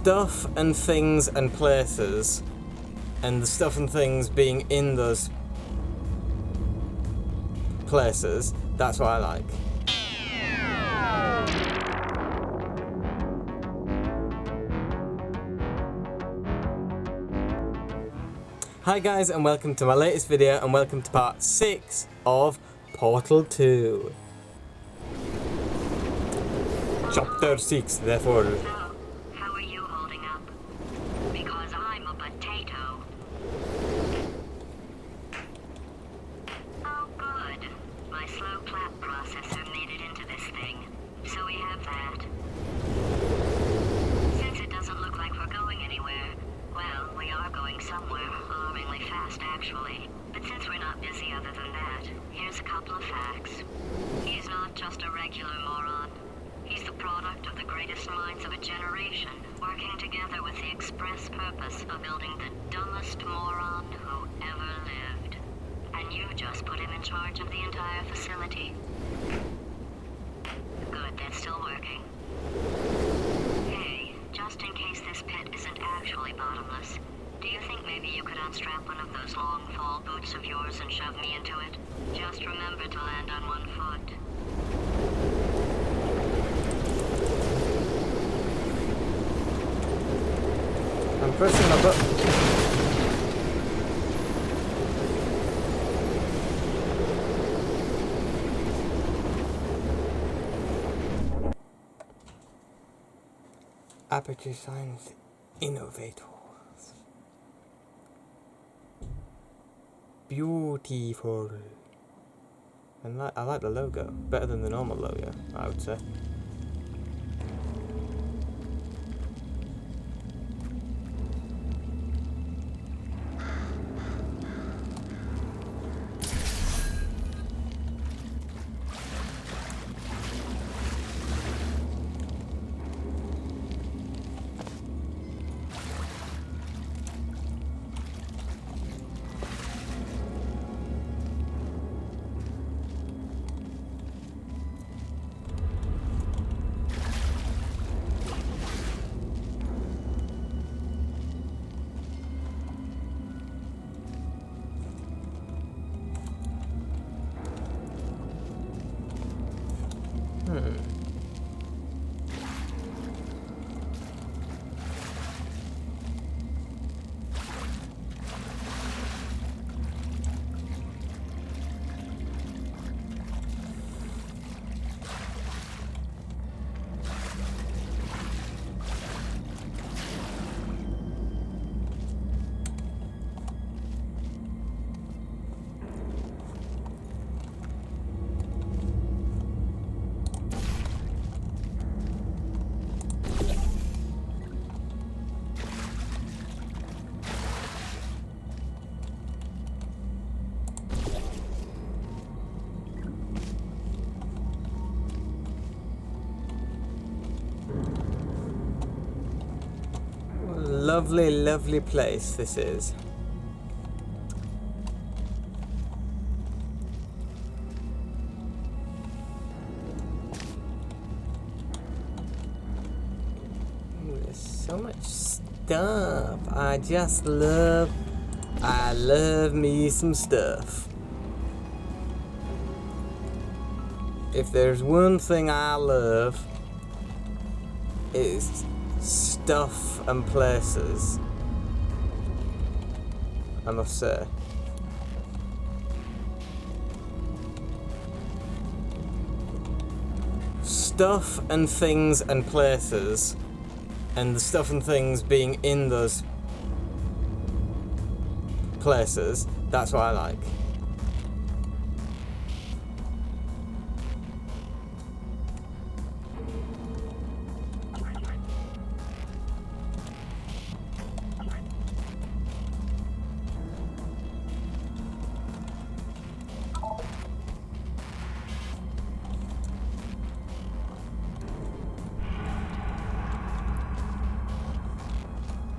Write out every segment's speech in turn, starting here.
stuff and things and places, and the stuff and things being in those places, that's what I like. Hi guys, and welcome to my latest video, and welcome to part 6 of Portal 2. Chapter 6, therefore. So, how are you holding up? Because I'm a potato. Oh good. My slow clap processor made it into this thing. So we have that. Since it doesn't look like we're going anywhere, well, we are going somewhere, alarmingly fast actually. But since we're not busy other than that, here's a couple of facts. He's not just a regular moron. He's the product of the greatest minds of a generation, working together with the express purpose of building the dumbest moron who ever lived. And you just put him in charge of the entire facility. Good, that's still working. Hey, just in case this pit isn't actually bottomless, do you think maybe you could unstrap one of those long fall boots of yours and shove me into it? Just remember to land on one foot. I'm pressing my button. Aperture Science Innovators. Beautiful. And I like the logo. Better than the normal logo, I would say. Lovely, lovely place this is. Ooh, there's so much stuff. I love me some stuff. If there's one thing I love, it's stuff and places, I must say. Stuff and things and places, and the stuff and things being in those places, that's what I like.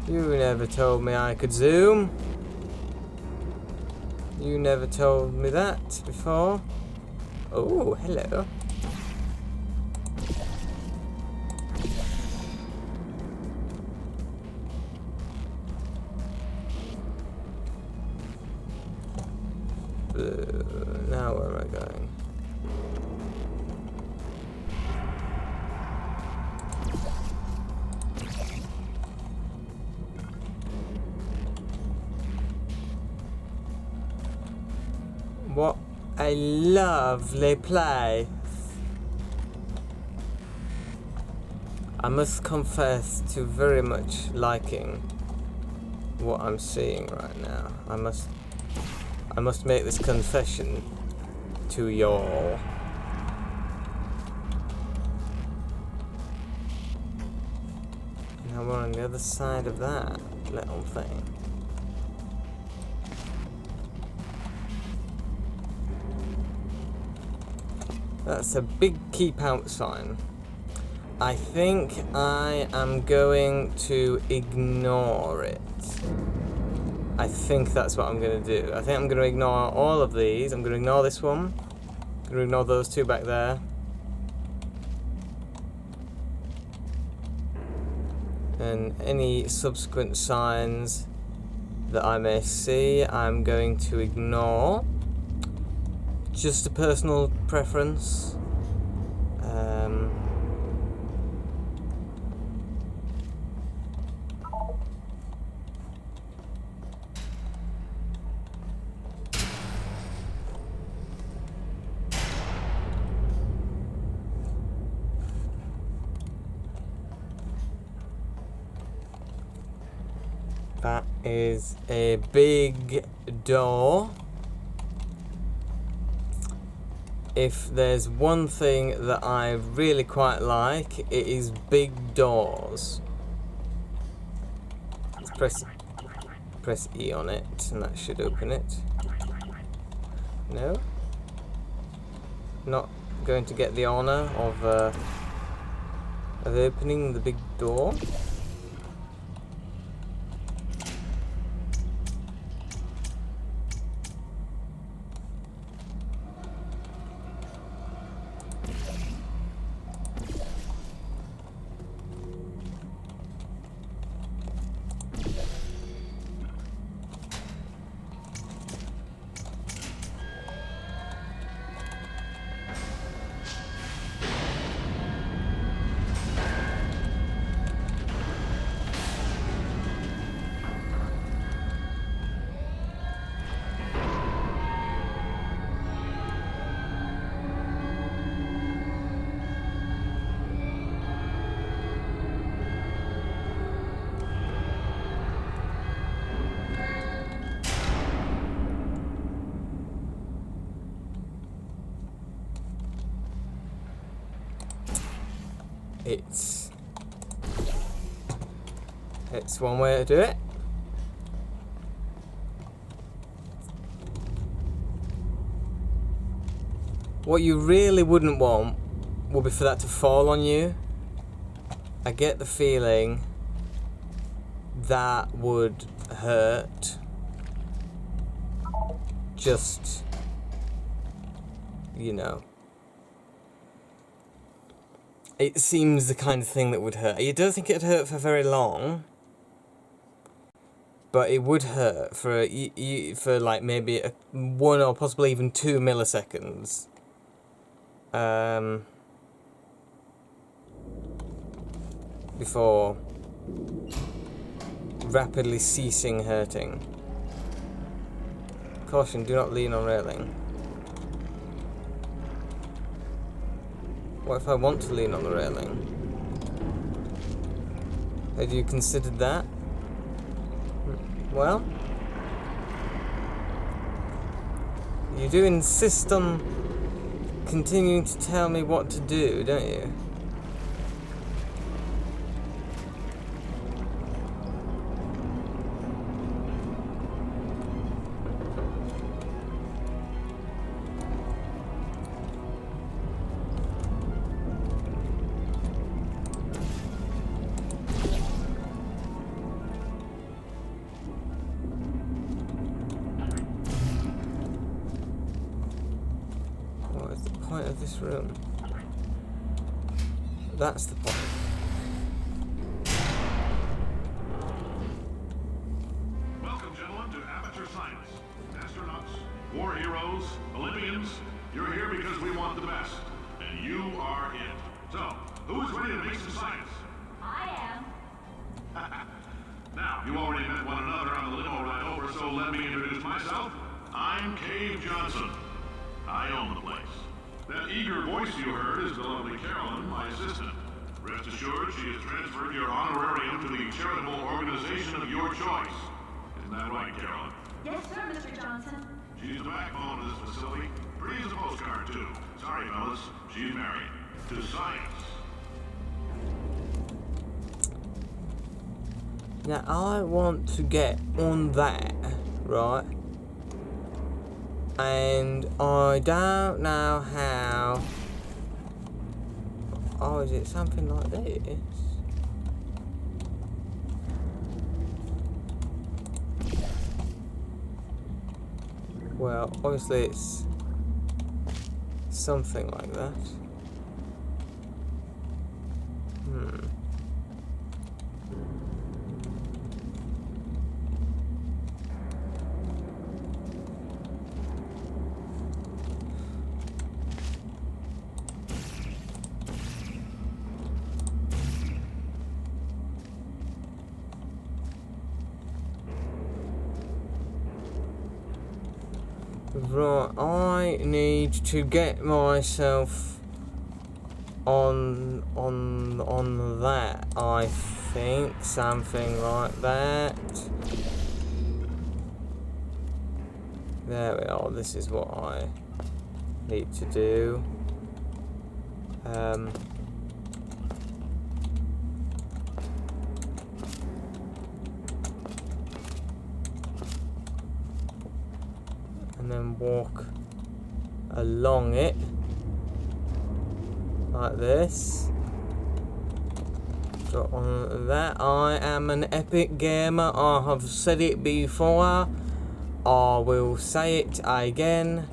You never told me I could zoom. You never told me that before. Oh, hello. Now where am I going? What a lovely place. I must confess to very much liking what I'm seeing right now. I must make this confession to y'all. Now we're on the other side of that little thing. That's a big keep out sign. I think I am going to ignore it. I think that's what I'm going to do. I think I'm going to ignore all of these. I'm going to ignore this one. I'm going to ignore those two back there. And any subsequent signs that I may see, I'm going to ignore. Just a personal preference. That is a big door. If there's one thing that I really quite like, it is big doors. Let's press E on it, and that should open it. No? Not going to get the honor of opening the big door. It's one way to do it. What you really wouldn't want would be for that to fall on you. I get the feeling that would hurt. Just, you know. It seems the kind of thing that would hurt. You don't think it'd hurt for very long, but it would hurt for like maybe 1 or possibly even 2 milliseconds. Before rapidly ceasing hurting. Caution, do not lean on railing. What if I want to lean on the railing? Have you considered that? Well, you do insist on continuing to tell me what to do, don't you? Of this room. That's the point. Welcome, gentlemen, to Amateur Science. Astronauts, war heroes. heroes, Olympians, you're here because we want the best. And you are it. So, who is ready to make some science? I am. Now, you already met one another on the limo ride over, so let me introduce myself. I'm Cave Johnson. I own the place. That eager voice you heard is the lovely Carolyn, my assistant. Rest assured, she has transferred your honorarium to the charitable organization of your choice. Isn't that right, Carolyn? Yes, sir, Mr. Johnson. She's the backbone of this facility. Pretty as a postcard, too. Sorry, fellas. She's married. To science. Now, I want to get on that, right? And I don't know how... Oh, is it something like this? Well, obviously it's something like that. Right, I need to get myself on that, I think, something like that. There we are, this is what I need to do. And then walk along it like this. Drop on that. I am an epic gamer. I have said it before. I will say it again.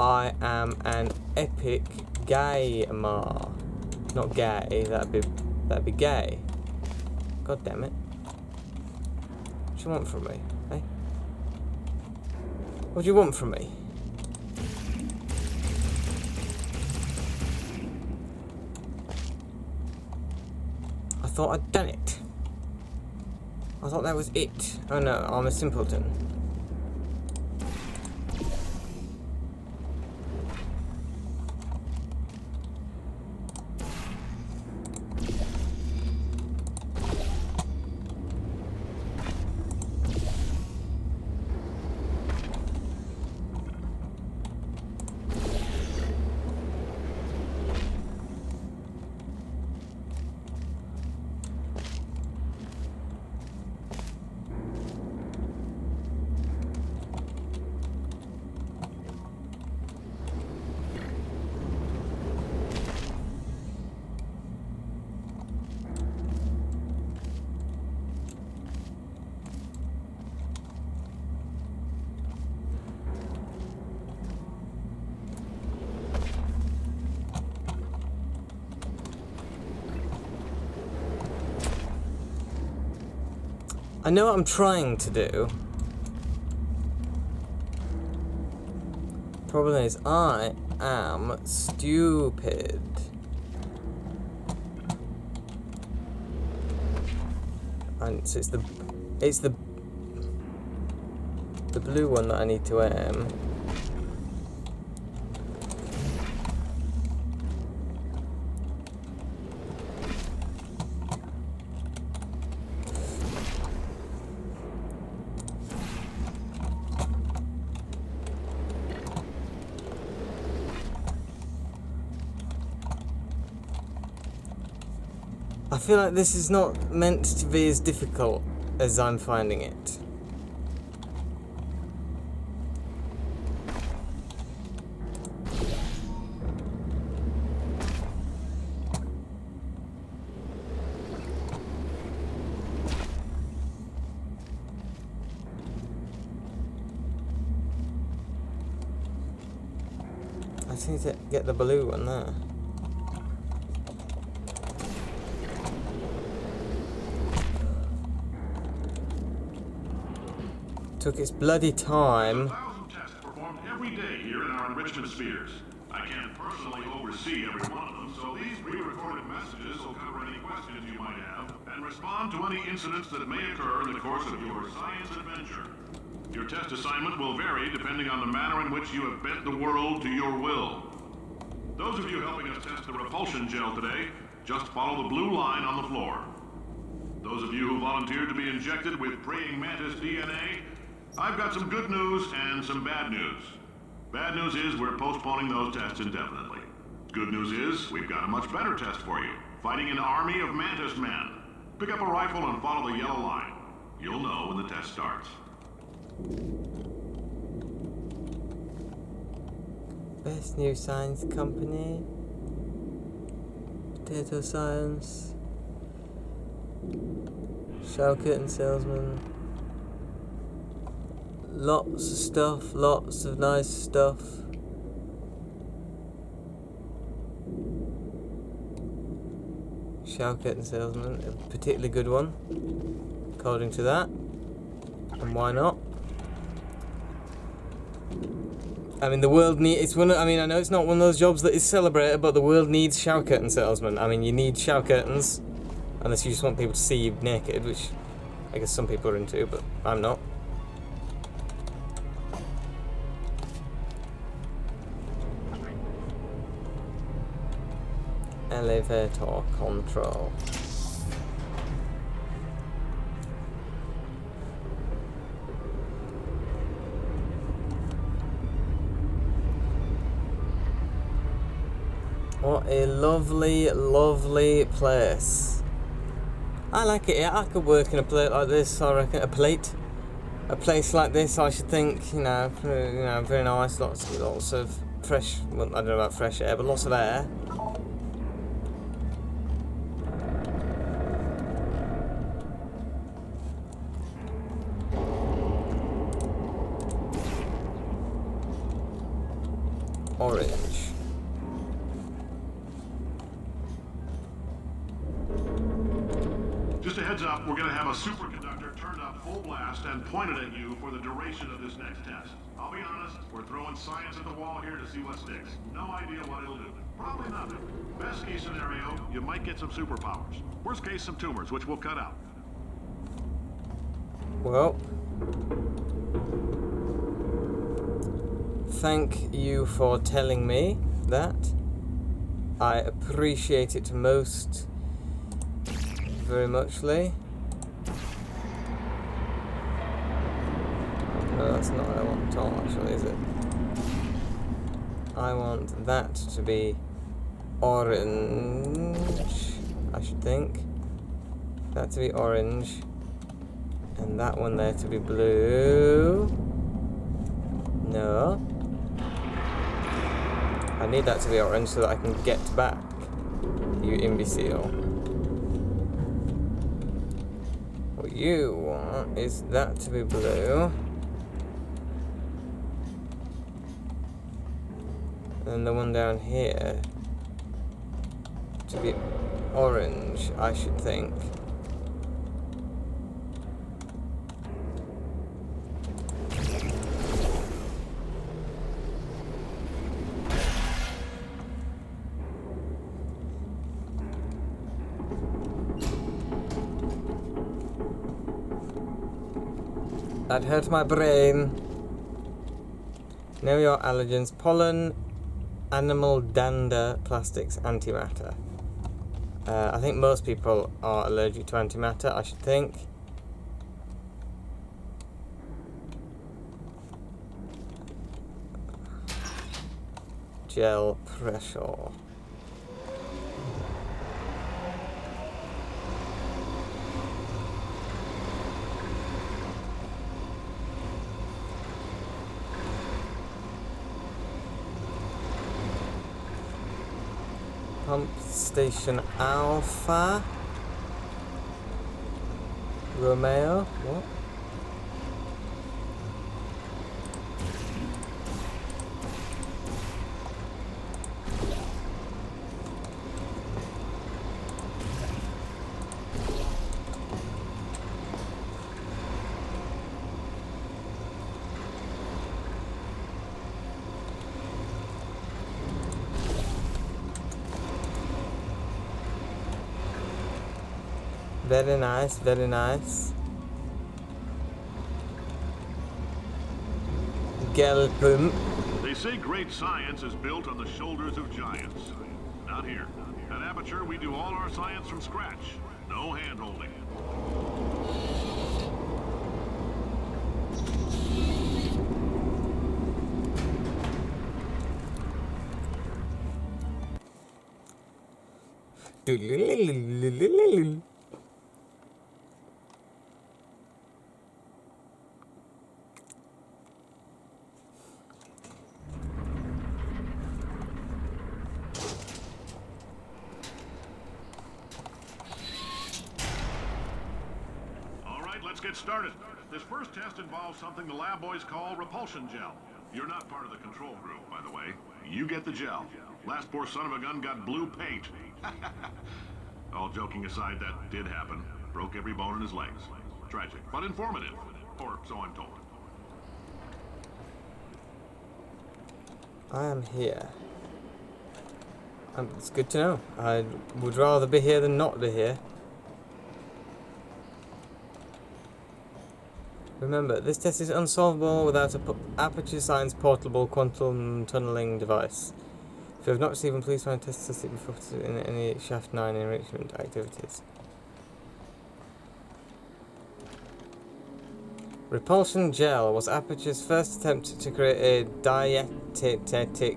I am an epic gamer. Not gay. That'd be gay. God damn it. What do you want from me? Eh? What do you want from me? I thought I'd done it. I thought that was it. Oh no, I'm a simpleton. I know what I'm trying to do. Problem is, I am stupid. And so it's the blue one that I need to aim. I feel like this is not meant to be as difficult as I'm finding it. I just need to get the blue one there. Took its bloody time. 1,000 tests performed are enrichment spheres. I can't personally oversee every one of them, so these pre-recorded messages will cover any questions you might have and respond to any incidents that may occur in the course of your science adventure. Your test assignment will vary depending on the manner in which you have bent the world to your will. Those of you helping us test the repulsion gel today, just follow the blue line on the floor. Those of you who volunteered to be injected with praying mantis DNA, I've got some good news and some bad news. Bad news is we're postponing those tests indefinitely. Good news is we've got a much better test for you. Fighting an army of mantis men. Pick up a rifle and follow the yellow line. You'll know when the test starts. Best new science company. Data science. Shower curtain salesman. Lots of stuff, lots of nice stuff. Shower curtain salesman, a particularly good one, according to that. And why not? I mean, the world it's one. I mean, I know it's not one of those jobs that is celebrated, but the world needs shower curtain salesmen. I mean, you need shower curtains, unless you just want people to see you naked, which I guess some people are into, but I'm not. Elevator control. What a lovely, lovely place. I like it. Yeah, I could work in a plate like this. I reckon a place like this. I should think, you know, very nice. Lots of fresh. Well, I don't know about fresh air, but lots of air. Orange. Just a heads up, we're going to have a superconductor turned up full blast and pointed at you for the duration of this next test. I'll be honest, we're throwing science at the wall here to see what sticks. No idea what it'll do. Probably nothing. Best case scenario, you might get some superpowers. Worst case, some tumors, which we'll cut out. Well, thank you for telling me that. I appreciate it most very muchly. No, that's not what I want at all, actually, is it? I want that to be orange, I should think. That to be orange. And that one there to be blue. No. I need that to be orange so that I can get back. You imbecile. What you want is that to be blue. And the one down here to be orange, I should think. That hurt my brain. Know your allergens: pollen, animal dander, plastics, antimatter. I think most people are allergic to antimatter, I should think. Gel pressure. Pump station Alpha. Romeo. What? Very nice, very nice. Gelpum. They say great science is built on the shoulders of giants. Not here. At Aperture, we do all our science from scratch. No hand-holding. Let's get started. This first test involves something the lab boys call repulsion gel. You're not part of the control group, by the way. You get the gel. Last poor son of a gun got blue paint. All joking aside, that did happen. Broke every bone in his legs. Tragic, but informative. Or so I'm told. I am here. It's good to know. I would rather be here than not be here. Remember, this test is unsolvable without a Aperture Science portable quantum tunneling device. If you have not received one, please find test it before in any Shaft 9 enrichment activities. Repulsion gel was Aperture's first attempt to create a dietetic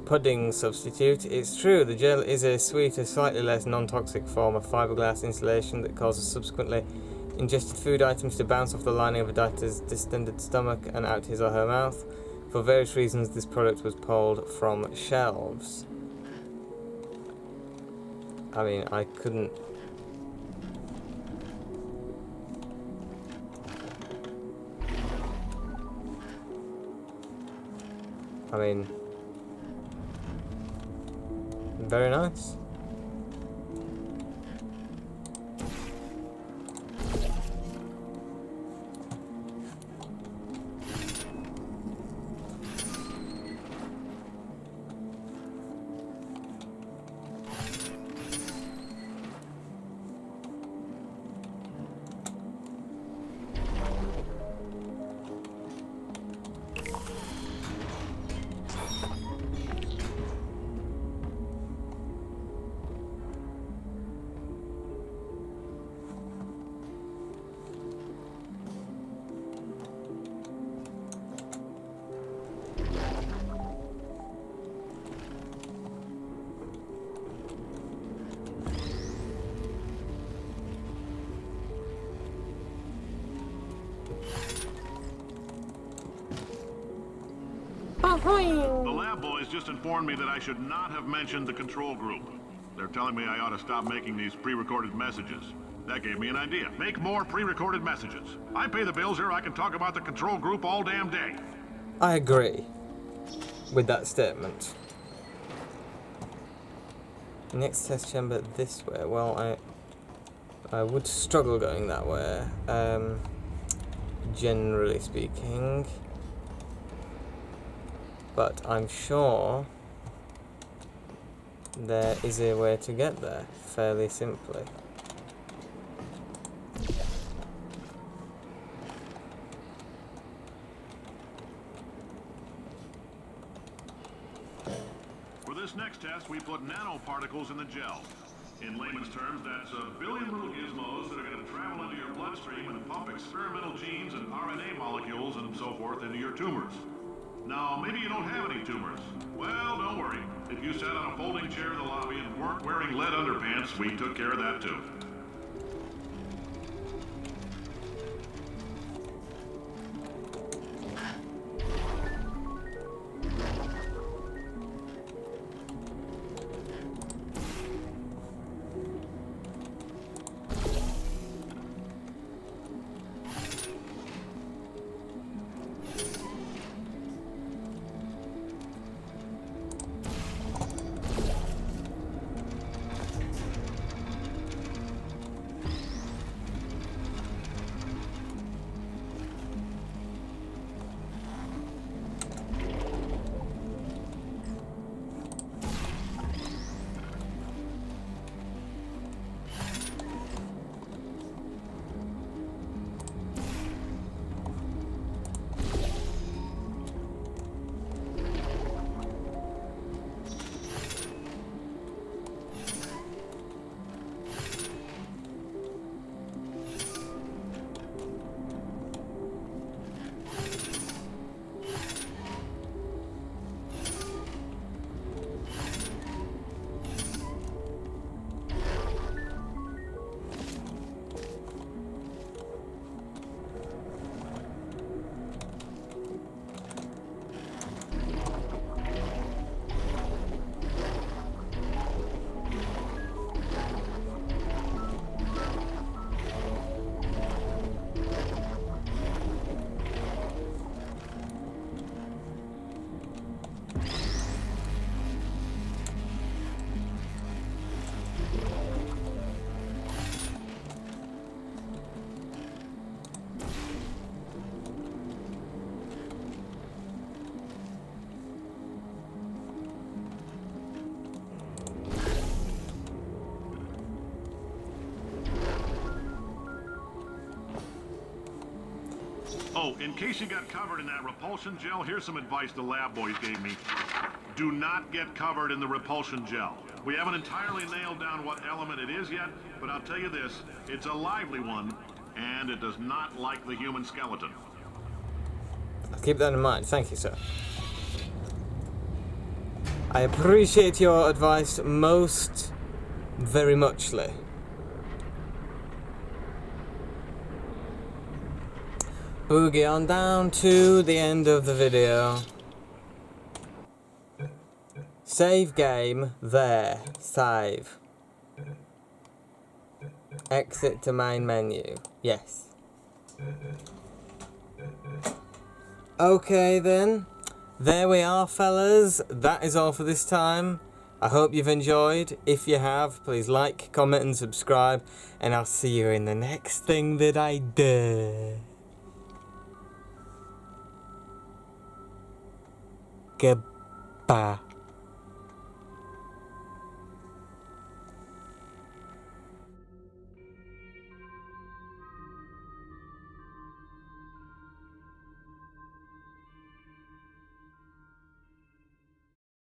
pudding substitute. It's true, the gel is a sweeter, slightly less non-toxic form of fiberglass insulation that causes subsequently ingested food items to bounce off the lining of a dieter's distended stomach and out his or her mouth. For various reasons, this product was pulled from shelves. I mean, I couldn't... I mean... Very nice. The lab boys just informed me that I should not have mentioned the control group. They're telling me I ought to stop making these pre-recorded messages. That gave me an idea. Make more pre-recorded messages. I pay the bills here, I can talk about the control group all damn day. I agree with that statement. Next test chamber this way. Well, I would struggle going that way, generally speaking. But I'm sure there is a way to get there, fairly simply. For this next test, we put nanoparticles in the gel. In layman's terms, that's a billion little gizmos that are going to travel into your bloodstream and pump experimental genes and RNA molecules and so forth into your tumors. Now, maybe you don't have any tumors. Well, don't worry. If you sat on a folding chair in the lobby and weren't wearing lead underpants, we took care of that too. Oh, in case you got covered in that repulsion gel, here's some advice the lab boys gave me. Do not get covered in the repulsion gel. We haven't entirely nailed down what element it is yet, but I'll tell you this, it's a lively one, and it does not like the human skeleton. I'll keep that in mind. Thank you, sir. I appreciate your advice most very muchly. Boogie on down to the end of the video. Save game there. Save. Exit to main menu. Yes. Okay then. There we are, fellas. That is all for this time. I hope you've enjoyed. If you have, please like, comment and subscribe. And I'll see you in the next thing that I do. Goodbye.